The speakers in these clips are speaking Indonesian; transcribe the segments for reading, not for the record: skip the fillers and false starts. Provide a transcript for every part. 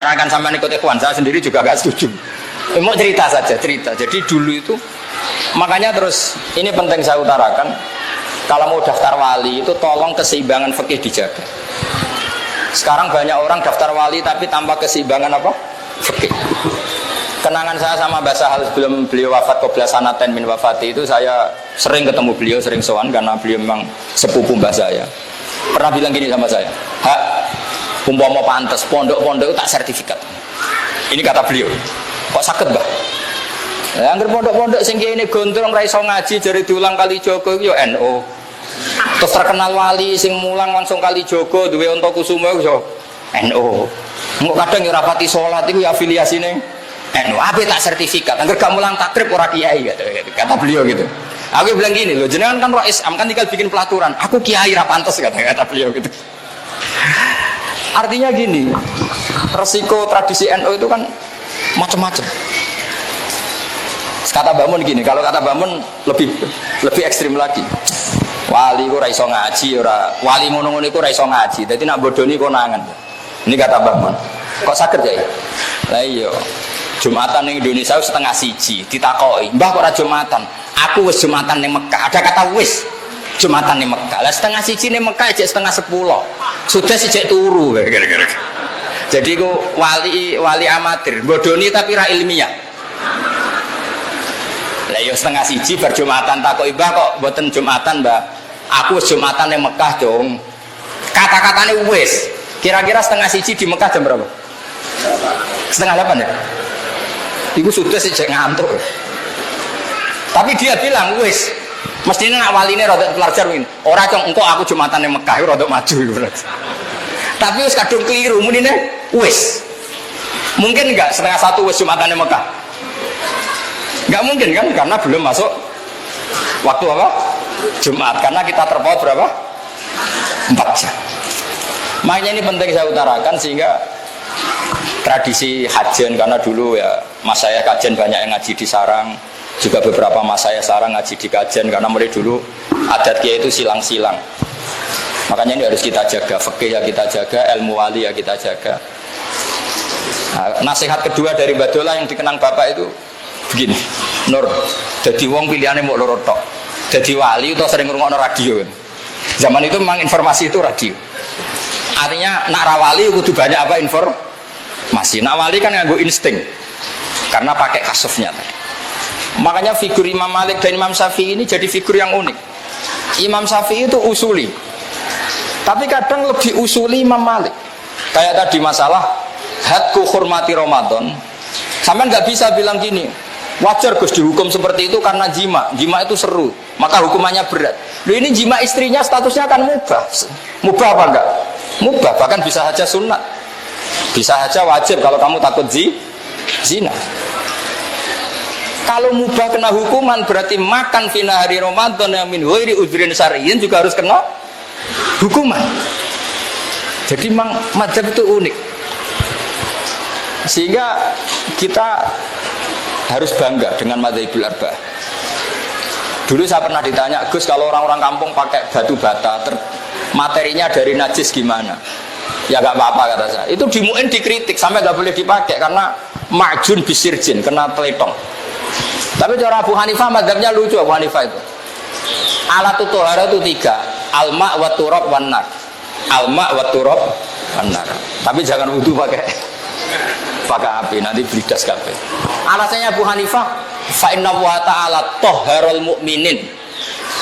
Akan sampai ikut ikhwan, saya sendiri juga gak setuju. Mau cerita saja, cerita. Jadi dulu itu, makanya terus ini penting saya utarakan. Kalau mau daftar wali itu tolong keseimbangan fikih dijaga. Sekarang banyak orang daftar wali tapi tanpa keseimbangan apa? Fikih. Kenangan saya sama Mbah Sahal sebelum beliau wafat qabla sanaten min wafati itu, saya sering ketemu beliau, sering sowan karena beliau memang sepupu mbah saya. Pernah bilang gini sama saya, "Hak, umpama pantes pondok-pondok itu tak sertifikat." Ini kata beliau. Kok sakit, Mbah? Ya, angger pondok-pondok sing kene gondrong ra iso ngaji jare diulang kali Joko yo NU. Terus terkenal wali sing mulang langsung kali Joko duwe unta kusuma yo NU. Engko kadang yo rapati salat iku ya afiliasine NU. Ape tak sertifikat. Angger gak mulang takrib ora kiai kata beliau gitu. Aku bilang gini loh, jenengan kan Rais Am kan tinggal bikin pelaturan. Aku kiai ra pantes kata beliau gitu. Artinya gini, resiko tradisi NU itu kan macam-macam. Kata Mbak Mun gini, kalau kata Mbak Mun lebih ekstrim lagi. Wali ku ra iso ngaji, wali ngono-ngono iku ra iso ngaji. Dadi nak bodoni konangan. Ini kata Mbak Mun. Kok saged ya? Lah iya. Jumatan ning Indonesia setengah siji ditakoki, "Mbah kok ora Jumatan?" Aku wis Jumatan ning Mekah. Ada kata wis. Jumatan ning Mekah. Lah setengah siji ning Mekah jek setengah 10. Sudah sijek turu gara-gara. Jadi ku wali amatir, bodoni tapi ra ilmiah. Lah yo setengah siji bar Jumatan takoki, "Mbah kok mboten Jumatan, Mbah?" Aku wis Jumatan ning Mekah, Dong. Kata-katane wis. Kira-kira setengah siji di Mekah jam berapa? Setengah 8 ya? Iku sudah sejak ngantuk. Tapi dia bilang, wis. Mestinya nak waline rada pelajar win. Ora cong engko aku Jumatan ning Mekah rada maju iku. Tapi wis kadung keliru munine wis. Mungkin enggak setengah 1 wis Jumatan ning Mekah? Enggak mungkin kan karena belum masuk waktu apa? Jumat. Karena kita terpaut berapa? 4 jam. Makanya ini penting saya utarakan sehingga tradisi hajian, karena dulu ya mas saya kajian banyak yang ngaji di sarang, juga beberapa mas saya sarang ngaji di kajian, karena mulai dulu adat kiai itu silang-silang. Makanya ini harus kita jaga, fikih ya kita jaga, ilmu wali ya kita jaga. Nah, nasihat kedua dari Mbak Dola yang dikenang bapak itu begini, Nur, jadi wong pilihannya mau loro tok, jadi wali itu sering ngurungokno radio. Zaman itu memang informasi itu radio. Artinya nak rawali kudu banyak apa informasi. Nak wali kan nganggo insting karena pakai kasufnya tadi. Makanya figur Imam Malik dan Imam Syafi'i ini jadi figur yang unik. Imam Syafi'i itu usuli, tapi kadang lebih usuli Imam Malik. Kayak tadi masalah hadku hormati Ramadan. Sampai nggak bisa bilang gini, wajar Gus dihukum seperti itu karena jima itu seru, maka hukumannya berat. Loh, ini jima istrinya statusnya akan mubah apa enggak? Mubah, bahkan bisa saja sunat, bisa saja wajib kalau kamu takut zina. Kalau mubah kena hukuman berarti makan fina hari Ramadan yang min ghairi udhrin syar'iyyin juga harus kena hukuman. Jadi memang madzhab itu unik, sehingga kita harus bangga dengan madzhabul arba'ah. Dulu saya pernah ditanya, Gus, kalau orang-orang kampung pakai batu bata materinya dari najis gimana? Ya gak apa-apa kata saya. Itu di MUIN dikritik sampai gak boleh dipakai karena majun bisirjin, kena teletong. Tapi cara Abu Hanifah madzhabnya lucu. Abu Hanifah itu alatut thaharah itu 3, alma wa turab wan nar. Alma wa turab wan nar. Tapi jangan wudu pakai api, nanti blidas kabeh. Alasannya Abu Hanifah, fa inna wa ta'ala tahharul mu'minin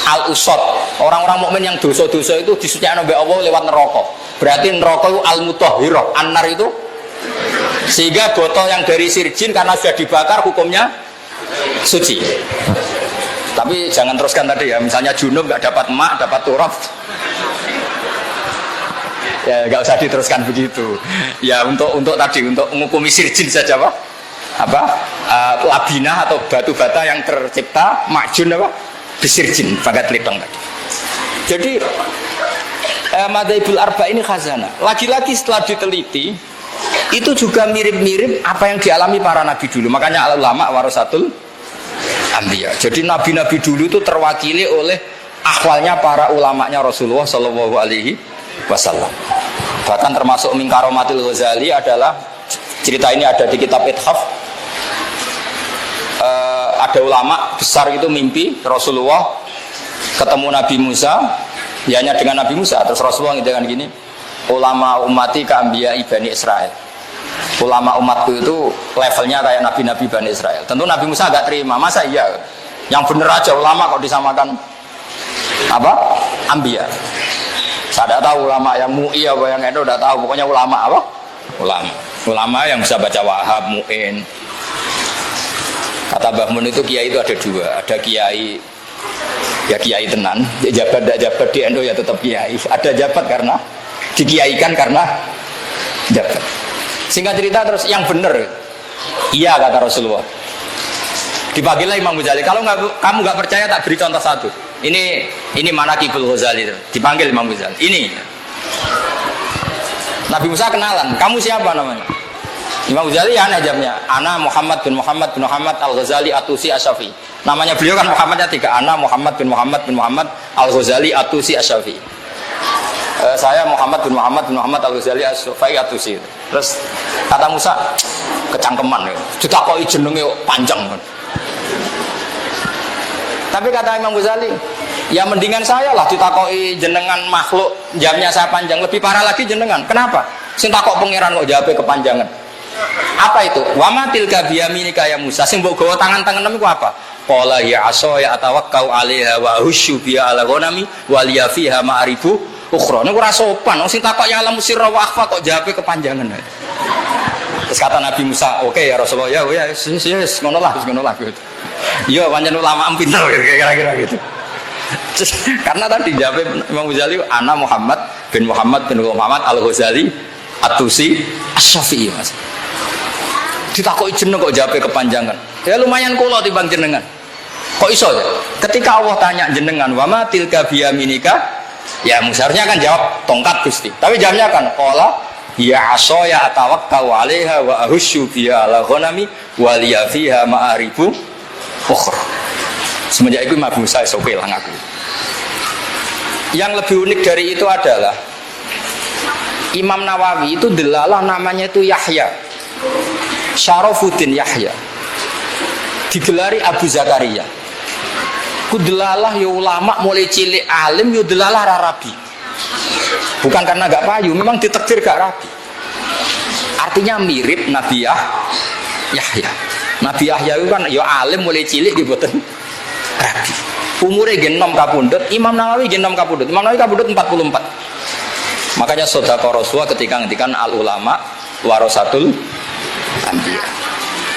al-usad. Orang-orang mukmin yang dosa-dosa itu disucikan oleh Allah lewat neraka. Berarti neraka itu al-mutahhirah, an-nar itu. Sehingga botol yang dari sirjin karena sudah dibakar hukumnya suci. Tapi jangan teruskan tadi ya, misalnya junub nggak dapat mak, dapat turab. Ya nggak usah diteruskan begitu. Ya untuk menghukumi sirjin saja labina atau batu bata yang tercipta makjun bisirjin bagat litong tadi. Jadi madzhabul arba ini khazanah. Lagi-lagi setelah diteliti itu juga mirip-mirip apa yang dialami para nabi dulu. Makanya ulama warasatul anbiya. Jadi nabi-nabi dulu itu terwakili oleh akhwalnya para ulamanya Rasulullah Shallallahu Alaihi Wasallam. Bahkan termasuk min karomatil Ghazali adalah Cerita ini ada di kitab Ithaf. Ada ulama besar itu mimpi Rasulullah ketemu Nabi Musa, ya hanya dengan Nabi Musa. Terus Rasulullah dengan gini, ulama ummati ka'ambiya Bani Israel. Ulama umatku itu levelnya kayak nabi-nabi Bani Israel. Tentu Nabi Musa agak terima, masa iya yang bener aja ulama kok disamakan apa? Ambiya. Saya tidak tahu ulama yang mu'i apa yang itu, tidak tahu. Pokoknya ulama apa? Ulama yang bisa baca Wahab, Mu'in. Kata Mbah Mun itu kiai itu ada dua. Ada kiai, ya kiai tenan, jabat tidak jabat di NU ya tetap kiai. Ada jabat karena dikiaikan karena jabat. Singkat cerita terus yang benar, iya kata Rasulullah. Dipanggillah Imam Ghazali. Kalau kamu nggak percaya, tak beri contoh satu. Ini Manaqibul Ghazali. Dipanggil Imam Ghazali. Ini Nabi Musa kenalan. Kamu siapa namanya? Imam Ghazali ya aneh jamnya. Ana Muhammad bin Muhammad bin Muhammad Al-Ghazali Atusi Asyafi. Namanya beliau kan Muhammadnya 3. Ana Muhammad bin Muhammad bin Muhammad Al-Ghazali Atusi Asyafi. Saya Muhammad bin Muhammad bin Muhammad Al-Ghazali Asyafi Atusi. Terus kata Musa kecangkeman. Ditakoki jenenge panjang kan. Tapi kata Imam Ghazali, ya mendingan saya lah ditakoki jenengan makhluk jamnya saya panjang, lebih parah lagi jenengan. Kenapa? Sing takok pangeran kok jawabnya kepanjangan. Apa itu? Wa ma tilka biyaminika ya Musa. Sing mbok gawa tangan-tangan niku apa? Qala ya asaya atawakkau 'alaiha wa husyu bi ala ghanami wa liya fiha ma'ribu ukhra. Niku ora sopan. Sing takok ya alam sirra wa akhfa kok jawabnya kepanjangan. Terus kata Nabi Musa, oke ya Rasulullah, ya yes, ngono lah gitu. Iya, pancen ulama pinter kira-kira gitu. Karena tadi jawab Imam Ghazali, ana Muhammad bin Muhammad Al-Ghazali Atusi Asy-Syafi'i, Mas. Ditakoki jeneng kok jawabnya kepanjangan. Ya lumayan kula timbang jenengan. Kok iso ya? Ketika Allah tanya jenengan, wa ma tilka biyaminika? Ya Musa harusnya kan jawab tongkat Gusti. Tapi jawabnya kan qala ya asaya atawakkau 'alaiha wa ahusyu biha ala ghanami wa liya fiha ma'aribu ukhra. Semenjak itu Nabi Musa sope lah ngaku. Yang lebih unik dari itu adalah Imam Nawawi itu delalah namanya itu Yahya Syarafuddin Yahya, digelari Abu Zakaria. Ku delalah ya ulama mulai cilik alim ya delalah rabi. Bukan karena gak payu, memang ditakdir gak rapi. Artinya mirip Nabi Yahya. Nabi Yahya itu kan ya alim mulai cilik diboten rapi. Umurnya genom kapundut, Imam Nawawi genom kapundut. Imam Nawawi kapundut 44. Makanya sedekah Rasulullah ketika ngendikan al ulama warasatul anbiya.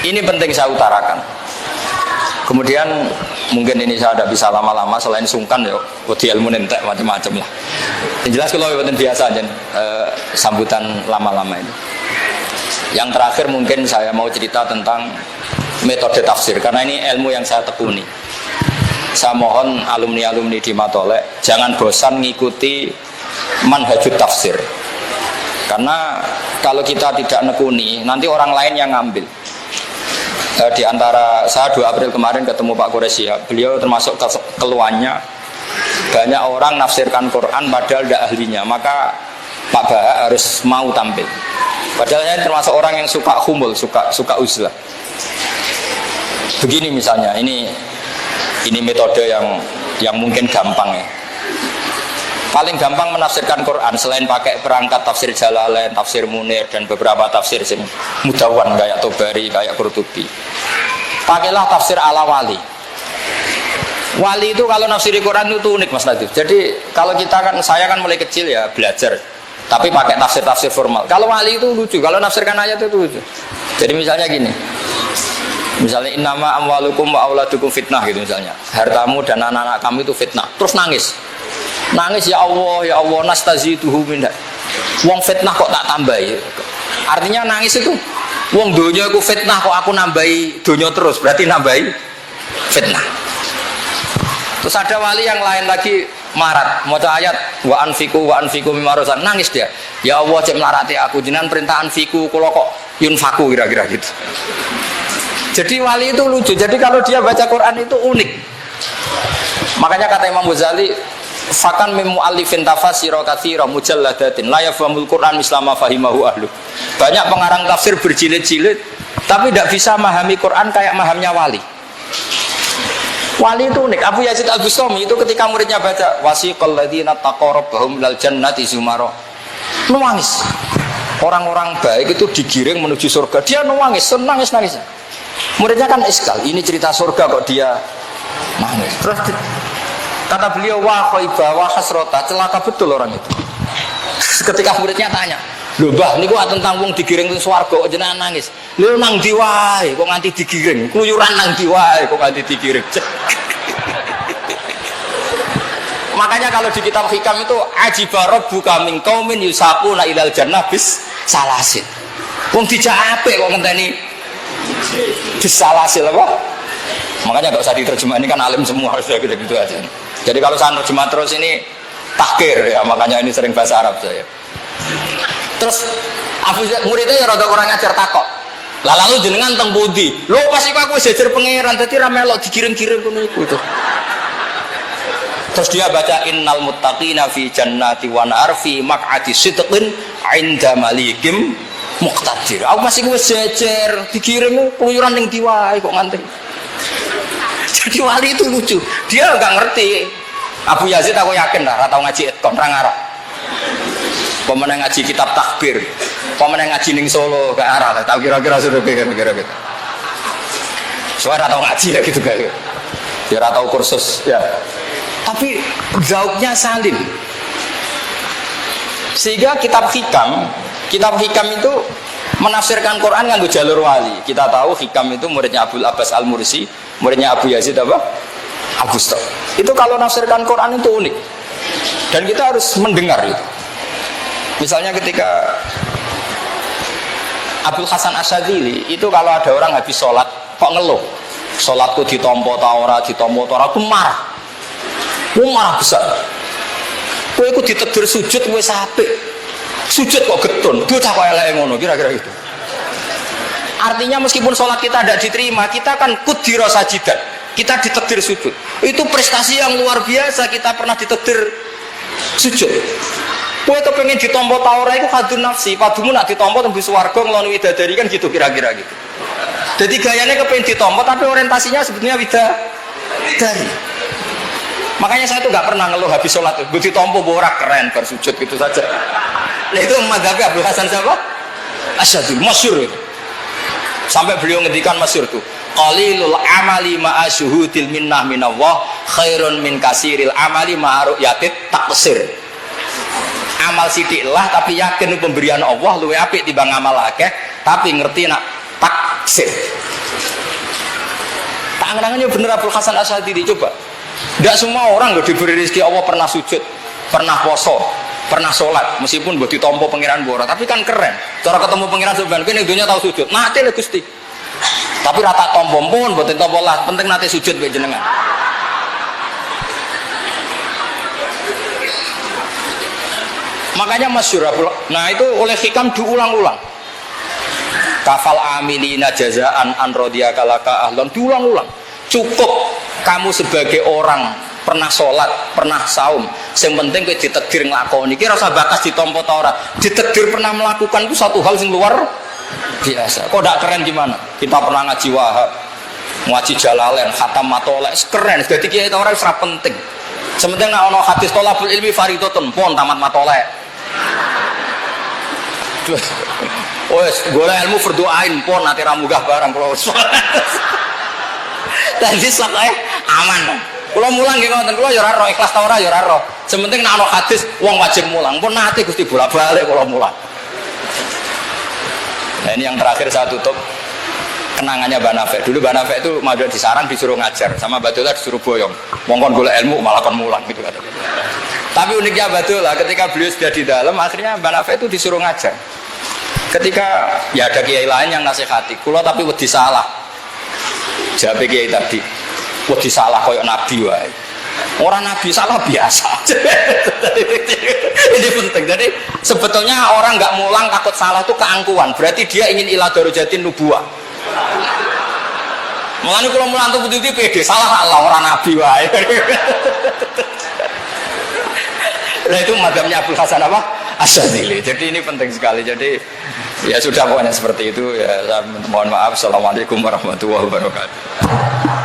Ini penting saya utarakan. Kemudian mungkin ini saya tidak bisa lama-lama selain sungkan ya, di ilmu nentek macam-macam lah. Yang jelas kalau buatan biasa aja sambutan lama-lama ini. Yang terakhir mungkin saya mau cerita tentang metode tafsir karena ini ilmu yang saya tekuni. Saya mohon alumni-alumni di Matolek jangan bosan mengikuti manhajut tafsir. Karena kalau kita tidak nekuni, nanti orang lain yang ngambil. Di antara saya 2 April kemarin ketemu Pak Quraisy, beliau termasuk keluhannya banyak orang nafsirkan Quran padahal tidak ahlinya, maka Pak Bahak harus mau tampil. Padahal saya termasuk orang yang suka humul, suka uzlah. Begini misalnya, ini metode yang mungkin gampang ya. Paling gampang menafsirkan Quran selain pakai perangkat tafsir Jalalain, tafsir Munir dan beberapa tafsir sing mudawan kayak Tobari, kayak Qurtubi. Pakailah tafsir ala wali. Wali itu kalau nafsiri Quran itu unik Mas Nadif. Jadi kalau saya kan mulai kecil ya belajar, tapi pakai tafsir formal. Kalau wali itu lucu, kalau nafsirkan ayat itu lucu. Jadi misalnya gini, misalnya innama amwalukum wa auladukum fitnah gitu misalnya, hartamu dan anak-anak kamu itu fitnah. Terus nangis ya Allah nastaziduhu minha. Wong fitnah kok tak tambahi. Artinya nangis itu wong donya aku fitnah kok aku nambahi donya terus, berarti nambahi fitnah. Terus ada wali yang lain lagi marat, maca ayat wa anfiqu mimma razaqnakum, nangis dia. Ya Allah cek melarati aku, jenengan perintah anfiqu kula kok yunfaku kira-kira gitu. Jadi wali itu lucu. Jadi kalau dia baca Quran itu unik. Makanya kata Imam Ghazali, Fakan min mu'allifin tafasira katsira mujalladatin la yafhamul Qur'an mislama fahimahu ahlu. Banyak pengarang tafsir berjilid-jilid tapi tidak bisa memahami Quran kayak mahamnya wali. Wali itu unik. Abu Yazid Al-Bustami itu ketika muridnya baca wasiqal ladzina taqarrabahum lal jannati zumara. Nangis. Orang-orang baik itu digiring menuju surga. Dia nangis, nangis. Muridnya kan iskal, ini cerita surga kok dia nangis. Terus kata beliau, wah khaibah, wah hasrota, celaka betul orang itu. Ketika muridnya tanya, lho bah, ini kok tentang wong digiring ke swarga kok jenengan nangis. Lho nang ndi wae kok nganti digiring, keluyuran nang ndi wae kok nganti digiring. Makanya kalau di kitab hikam itu ajiba rabbuka min qaumin yusaquna ilal jannah bis salasin. Wong dijak apik kok ngenteni bis salasil apa? Makanya enggak usah diterjemah, ini kan alim semua harus gitu aja. Jadi kalau saya terjemah terus ini takhir ya, makanya ini sering bahasa Arab saya. Terus muridnya ya rada kurang ngajar takok. Lah lalu jenengan teng pundi? Lho pas iku aku jejer pangeran dadi ra melok dikirim-kirim ngono iku itu. Terus dia baca innal muttaqina fi jannati wa nar fi maq'adi sidqin 'inda malikim muqtadir. Aku masih wis jejer dikirim keluyuran ning ndi wae kok nganti. Jadi wali itu lucu, dia nggak ngerti. Abu Yazid aku yakin lah, ratau ngaji etkom, orang Arab. Pemenang ngaji kitab takbir, pemenang ngaji ning Solo ke arah, tahu kira-kira sudah kira-kira gitu. Soalnya ratau ngaji ya gitu kayak, dia ratau kursus ya. Tapi gauknya salim. Sehingga kitab hikam itu menafsirkan Quran nganggo jalur wali. Kita tahu hikam itu muridnya Abdul Abbas Al-Mursi, muridnya Abu Yazid apa? Al-Bustami. Itu kalau nafsirkan Quran itu unik. Dan kita harus mendengar itu. Misalnya ketika Abdul Hasan Asyadzili itu kalau ada orang habis sholat kok ngeluh, sholatku ditompo ta ora, aku marah. Marah besar. Kowe iku ditegur sujud wis apik. Sujud kok getun, bocah kok eleke ngono, kira-kira gitu. Artinya meskipun sholat kita tidak diterima, kita kan kudira sajidan, kita ditakdir sujud. Itu prestasi yang luar biasa, kita pernah ditakdir sujud. Kowe kepengen ditompo ta ora iku hadun nafsi, padumu nak ditompo tembus swarga ngloni widadari kan gitu kira-kira gitu. Jadi gayanya kepengen ditompo tapi orientasinya sebetulnya widadari. Makanya saya tuh nggak pernah ngeluh habis sholat tuh, gue ditompo borak keren bersujud gitu saja. Nah itu mazhabnya Abdul Hasan siapa? Asyadzili, masyhur itu. Sampai beliau ngendikan masyhur tuh, qalilul amali ma'a syuhudil minnah minallah khairun min kasiril amali ma'a ru'yatit taksir. Amal sithik lah tapi yakin pemberian Allah luwih apik timbang amal akeh tapi ngerti nak taksir. Tangan-tangannya bener Abdul Hasan Asyadzili, coba. Tidak semua orang loh diberi rezeki Allah pernah sujud, pernah poso, pernah sholat, meskipun buat ditompo pengiran bora, tapi kan keren. Cara ketemu pengiran sebenarnya, ini dunia tahu sujud, nanti lah gusti. Tapi rata tompo pun buat tompo lah, penting nanti sujud bagi jenengan. Makanya masyhur, nah itu oleh hikam diulang-ulang. Kafal amilina jazaan an rodiyakalaka ahlan, diulang-ulang. Cukup kamu sebagai orang pernah sholat, pernah saum, yang penting kowe ditakdir nglakoni. Ki ora usah bakas ditampa ta ora. Ditakdir pernah melakukan itu satu hal yang luar biasa. Kok ndak keren gimana? Kita pernah ngaji Wahab, ngaji Jalalain, khatam matolek, keren. Dadi kiai ta ora wis ra penting. Sementing nek ana hadis thalabul ilmi fardhatun, pon tamat matolek. Wes golek ilmu fardhu ain, pon ate ra munggah barang kula. Tadi soalnya aman. Kalau mulang nggih ngoten, kula ya ora roh ikhlas ta ora ya ora roh. Sementing nek ana hadis wong wajib mulang. Pun nate Gusti bolak-balik kula mulang. Nah ini yang terakhir saya tutup kenangannya Mbak Nafek. Dulu Mbak Nafek itu madu di sarang disuruh ngajar, sama Batullah disuruh boyong. Mongkon golek ilmu malah kon mulang gitu kan. Tapi uniknya Batullah ketika beliau sudah di dalam, akhirnya Mbak Nafek itu disuruh ngajar. Ketika ya ada kiai lain yang nasihati, kula tapi wedi salah. Jawab kiai tadi, wedi salah koyok nabi wae. Orang nabi salah biasa. Ini penting. Jadi sebetulnya orang nggak mulang takut salah itu keangkuhan. Berarti dia ingin ila darujatin nubuwah. Mulane kalau mulang tuh putih pede salah Allah orang nabi wae. Nah itu mazhabnya Abdul Hasan apa? Asyadzili. Jadi ini penting sekali. Jadi ya sudah pokoknya seperti itu ya. Saya mohon maaf. Assalamualaikum warahmatullahi wabarakatuh.